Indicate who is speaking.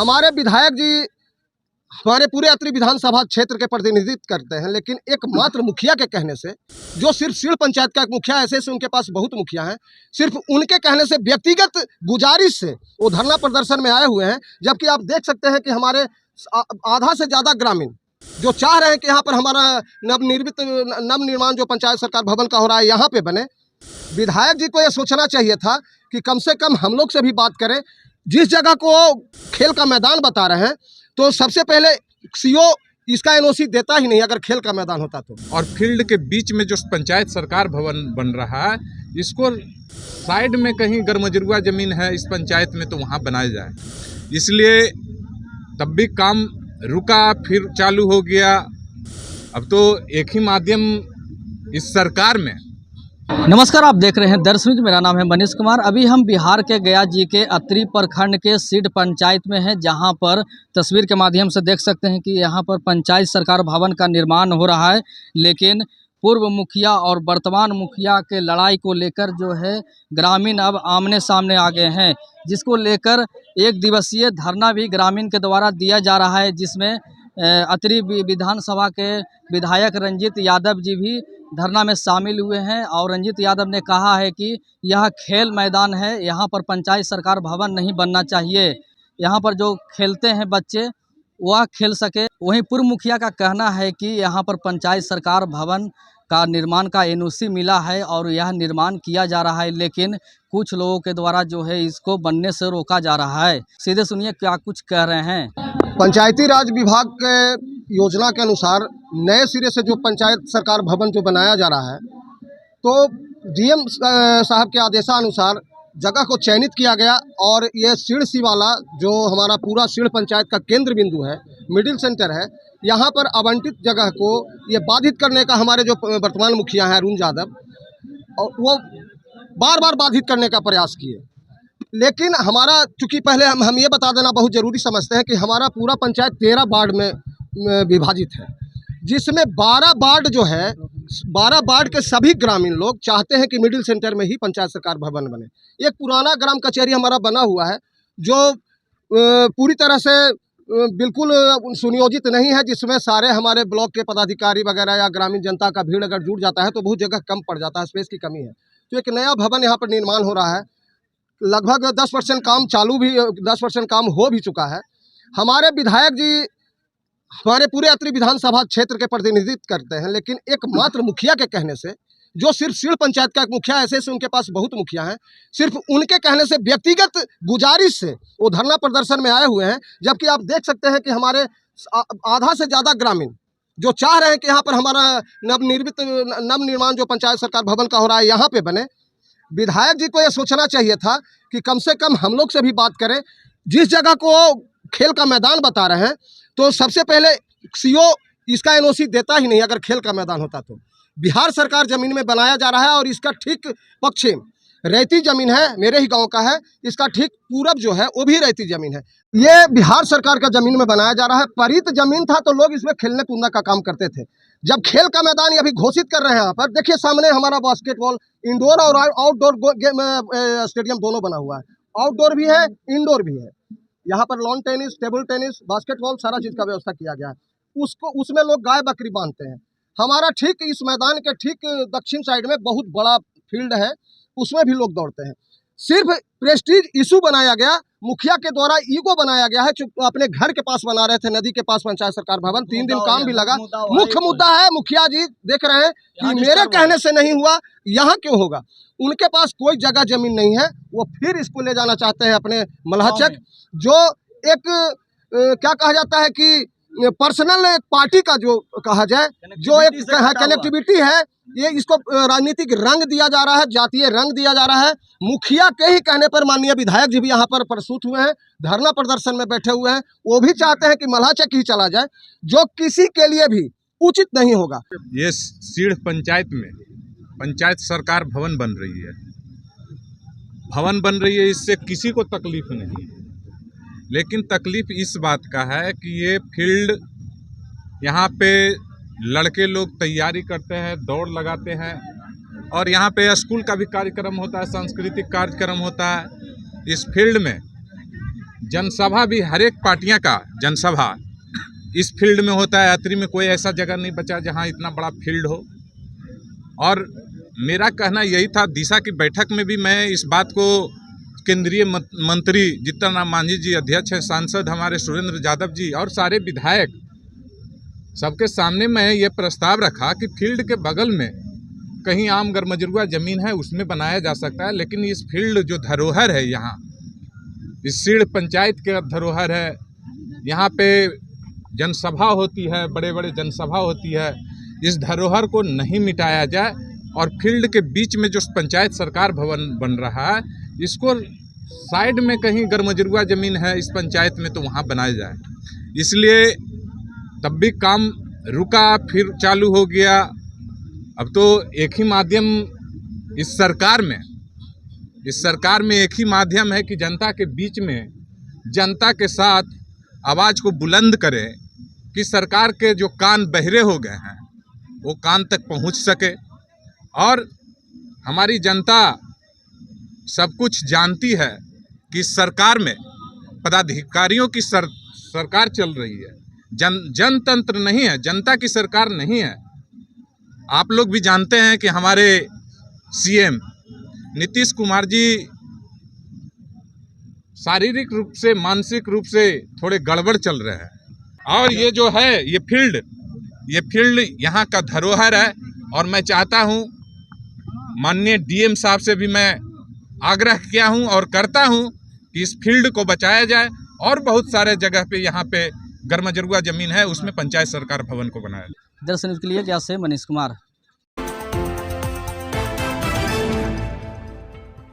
Speaker 1: हमारे विधायक जी हमारे पूरे अत्रि विधानसभा क्षेत्र के प्रतिनिधित्व करते हैं, लेकिन एकमात्र मुखिया के कहने से, जो सिर्फ सीड़ पंचायत का एक मुखिया, ऐसे उनके पास बहुत मुखिया हैं, सिर्फ उनके कहने से, व्यक्तिगत गुजारिश से वो धरना प्रदर्शन में आए हुए हैं। जबकि आप देख सकते हैं कि हमारे आधा से ज़्यादा ग्रामीण जो चाह रहे हैं कि यहाँ पर हमारा नवनिर्माण जो पंचायत सरकार भवन का हो रहा है यहाँ पे बने। विधायक जी को ये सोचना चाहिए था कि कम से कम हम लोग से भी बात करें। जिस जगह को खेल का मैदान बता रहे हैं, तो सबसे पहले सीओ इसका एनओसी देता ही नहीं अगर खेल का मैदान होता तो।
Speaker 2: और फील्ड के बीच में जो पंचायत सरकार भवन बन रहा है, इसको साइड में कहीं गरमजरुआ जमीन है इस पंचायत में, तो वहाँ बनाया जाए। इसलिए तब भी काम रुका, फिर चालू हो गया। अब तो एक ही माध्यम इस सरकार में।
Speaker 3: नमस्कार, आप देख रहे हैं दर्श न्यूज। मेरा नाम है मनीष कुमार। अभी हम बिहार के गया जी के अत्रि प्रखंड के सीड पंचायत में हैं, जहां पर तस्वीर के माध्यम से देख सकते हैं कि यहां पर पंचायत सरकार भवन का निर्माण हो रहा है। लेकिन पूर्व मुखिया और वर्तमान मुखिया के लड़ाई को लेकर जो है ग्रामीण अब आमने सामने आ गए हैं, जिसको लेकर एक दिवसीय धरना भी ग्रामीण के द्वारा दिया जा रहा है, जिसमें अत्रि विधानसभा के विधायक रंजीत यादव जी भी धरना में शामिल हुए हैं। और रंजीत यादव ने कहा है कि यह खेल मैदान है, यहाँ पर पंचायत सरकार भवन नहीं बनना चाहिए, यहाँ पर जो खेलते हैं बच्चे वह खेल सके। वहीं पूर्व मुखिया का कहना है कि यहाँ पर पंचायत सरकार भवन का निर्माण का एनओसी मिला है और यह निर्माण किया जा रहा है, लेकिन कुछ लोगों के द्वारा जो है इसको बनने से रोका जा रहा है। सीधे सुनिए क्या कुछ कह रहे हैं।
Speaker 1: पंचायती राज विभाग के योजना के अनुसार नए सिरे से जो पंचायत सरकार भवन जो बनाया जा रहा है, तो डीएम साहब के आदेशानुसार जगह को चयनित किया गया और ये सीड़ सी वाला जो हमारा पूरा सीड़ पंचायत का केंद्र बिंदु है, मिडिल सेंटर है, यहाँ पर आवंटित जगह को ये बाधित करने का हमारे जो वर्तमान मुखिया हैं अरुण यादव, और वो बार बार बाधित करने का प्रयास किए। लेकिन हमारा चूँकि पहले हम ये बता देना बहुत ज़रूरी समझते हैं कि हमारा पूरा पंचायत 13 वार्ड में विभाजित है, जिसमें 12 वार्ड जो है, 12 वार्ड के सभी ग्रामीण लोग चाहते हैं कि मिडिल सेंटर में ही पंचायत सरकार भवन बने। एक पुराना ग्राम कचहरी हमारा बना हुआ है जो पूरी तरह से बिल्कुल सुनियोजित नहीं है, जिसमें सारे हमारे ब्लॉक के पदाधिकारी वगैरह या ग्रामीण जनता का भीड़ अगर जुट जाता है तो बहुत जगह कम पड़ जाता है, स्पेस की कमी है। तो एक नया भवन यहाँ पर निर्माण हो रहा है, लगभग 10% काम चालू भी, 10% काम हो भी चुका है। हमारे विधायक जी हमारे पूरे अत्रि विधानसभा क्षेत्र के प्रतिनिधित्व करते हैं, लेकिन एकमात्र मुखिया के कहने से, जो सिर्फ सीड़ पंचायत का एक मुखिया, ऐसे उनके पास बहुत मुखिया हैं, सिर्फ उनके कहने से, व्यक्तिगत गुजारिश से वो धरना प्रदर्शन में आए हुए हैं। जबकि आप देख सकते हैं कि हमारे आधा से ज़्यादा ग्रामीण जो चाह रहे हैं कि यहाँ पर हमारा नवनिर्माण जो पंचायत सरकार भवन का हो रहा है यहाँ पे बने। विधायक जी को ये सोचना चाहिए था कि कम से कम हम लोग से भी बात करें। जिस जगह को खेल का मैदान बता रहे हैं, तो सबसे पहले सीओ इसका एनओसी देता ही नहीं अगर खेल का मैदान होता तो। बिहार सरकार ज़मीन में बनाया जा रहा है और इसका ठीक पश्चिम रेती ज़मीन है, मेरे ही गांव का है, इसका ठीक पूरब जो है वो भी रेती ज़मीन है। ये बिहार सरकार का ज़मीन में बनाया जा रहा है। परित ज़मीन था तो लोग इसमें खेलने कूदने का काम करते थे। जब खेल का मैदान ये अभी घोषित कर रहे हैं, यहाँ पर देखिए सामने हमारा बास्केटबॉल इंडोर और आउटडोर गेम स्टेडियम दोनों बना हुआ है, आउटडोर भी है, इंडोर भी है। यहाँ पर lawn tennis, table tennis, basketball, सारा चीज़ का व्यवस्था किया गया है। उसमें लोग गाय बकरी बांधते हैं। हमारा ठीक इस मैदान के ठीक दक्षिण साइड में बहुत बड़ा फील्ड है, उसमें भी लोग दौड़ते हैं। सिर्फ प्रेस्टीज इशू बनाया गया, मुखिया के द्वारा ईगो बनाया गया है। अपने घर के पास बना रहे थे, नदी के पास पंचायत सरकार भवन, 3 दिन काम भी लगा। मुख्य मुद्दा है, मुखिया जी देख रहे हैं कि मेरे कहने से नहीं हुआ, यहाँ क्यों होगा। उनके पास कोई जगह जमीन नहीं है, वो फिर इसको ले जाना चाहते हैं अपने मलहचक, जो एक क्या कहा जाता है कि पर्सनल एक पार्टी का जो कहा जाए, जो एक कनेक्टिविटी है, ये इसको राजनीतिक रंग दिया जा रहा है, जातीय रंग दिया जा रहा है। मुखिया के ही कहने पर माननीय विधायक जी भी यहाँ पर प्रस्तुत हुए हैं, धरना प्रदर्शन में बैठे हुए हैं। वो भी चाहते हैं कि मल्हाचक ही चला जाए, जो किसी के लिए भी उचित नहीं होगा।
Speaker 2: ये सीड़ पंचायत में पंचायत सरकार भवन बन रही है, इससे किसी को तकलीफ नहीं है। लेकिन तकलीफ इस बात का है कि ये फील्ड यहाँ पे लड़के लोग तैयारी करते हैं, दौड़ लगाते हैं, और यहाँ पे स्कूल का भी कार्यक्रम होता है, सांस्कृतिक कार्यक्रम होता है। इस फील्ड में जनसभा भी हर एक पार्टियां का जनसभा इस फील्ड में होता है। अत्री में कोई ऐसा जगह नहीं बचा जहां इतना बड़ा फील्ड हो। और मेरा कहना यही था, दिशा की बैठक में भी मैं इस बात को केंद्रीय मंत्री जीतन राम मांझी जी, अध्यक्ष हैं, सांसद हमारे सुरेंद्र यादव जी और सारे विधायक, सबके सामने मैं ये प्रस्ताव रखा कि फील्ड के बगल में कहीं आम गरमजरुआ ज़मीन है उसमें बनाया जा सकता है, लेकिन इस फील्ड जो धरोहर है यहाँ, इस सीड़ पंचायत के धरोहर है, यहाँ पे जनसभा होती है, बड़े बड़े जनसभा होती है, इस धरोहर को नहीं मिटाया जाए और फील्ड के बीच में जो पंचायत सरकार भवन बन रहा है इसको साइड में कहीं गरमजरुआ ज़मीन है इस पंचायत में तो वहाँ बनाया जाए। इसलिए तब भी काम रुका, फिर चालू हो गया। अब तो एक ही माध्यम इस सरकार में एक ही माध्यम है कि जनता के बीच में, जनता के साथ आवाज़ को बुलंद करें कि सरकार के जो कान बहरे हो गए हैं वो कान तक पहुंच सके। और हमारी जनता सब कुछ जानती है कि सरकार में पदाधिकारियों की सरकार चल रही है, जनतंत्र नहीं है, जनता की सरकार नहीं है। आप लोग भी जानते हैं कि हमारे सीएम नीतीश कुमार जी शारीरिक रूप से, मानसिक रूप से थोड़े गड़बड़ चल रहे हैं। और ये जो है ये फील्ड यहाँ का धरोहर है और मैं चाहता हूँ, माननीय डीएम साहब से भी मैं आग्रह किया हूँ और करता हूँ कि इस फील्ड को बचाया जाए और बहुत सारे जगह पे यहाँ पे गरमजरुआ ज़मीन है उसमें पंचायत सरकार भवन को बनाया जाए।
Speaker 3: दर्शन के लिए क्या से मनीष कुमार।